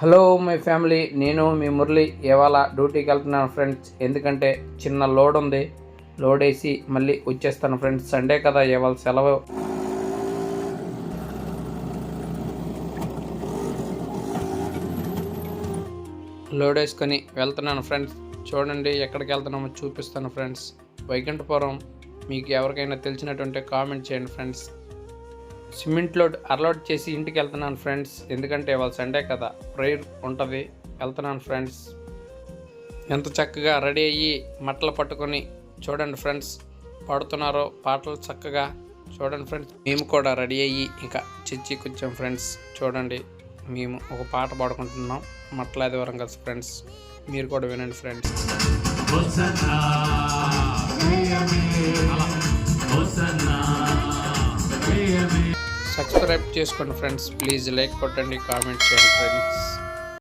Hello my family, నేను మీ మురళి. ఇవాళ డ్యూటీకి వెళ్తున్నాను ఫ్రెండ్స్. ఎందుకంటే చిన్న లోడ్ ఉంది, లోడ్ వేసి మళ్ళీ వచ్చేస్తాను ఫ్రెండ్స్. సండే కదా, ఇవాళ సెలవు. లోడ్ వేసుకొని వెళ్తున్నాను ఫ్రెండ్స్. చూడండి ఎక్కడికి వెళ్తున్నామో చూపిస్తాను ఫ్రెండ్స్. వైకుంఠపురం. మీకు ఎవరికైనా తెలిసినటువంటి కామెంట్ చేయండి ఫ్రెండ్స్. సిమెంట్ లోడ్ అన్లోడ్ చేసి ఇంటికి వెళ్తున్నాను ఫ్రెండ్స్. ఎందుకంటే ఇవాళ సండే కదా, ప్రేయర్ ఉంటుంది. వెళ్తున్నాను ఫ్రెండ్స్. ఎంత చక్కగా రెడీ అయ్యి మట్టలు పట్టుకొని చూడండి ఫ్రెండ్స్ పాడుతున్నారో పాటలు చక్కగా. చూడండి ఫ్రెండ్స్, మేము కూడా రెడీ అయ్యి ఇంకా చర్చికి వచ్చాం ఫ్రెండ్స్. చూడండి, మేము ఒక పాట పాడుకుంటున్నాం మట్టలాదివారం కలిసి ఫ్రెండ్స్. మీరు కూడా వినండి ఫ్రెండ్స్. సబ్స్క్రైబ్ చేసుకోండి ఫ్రెండ్స్. ప్లీజ్ లైక్ కొట్టండి, కామెంట్ చేయండి ఫ్రెండ్స్.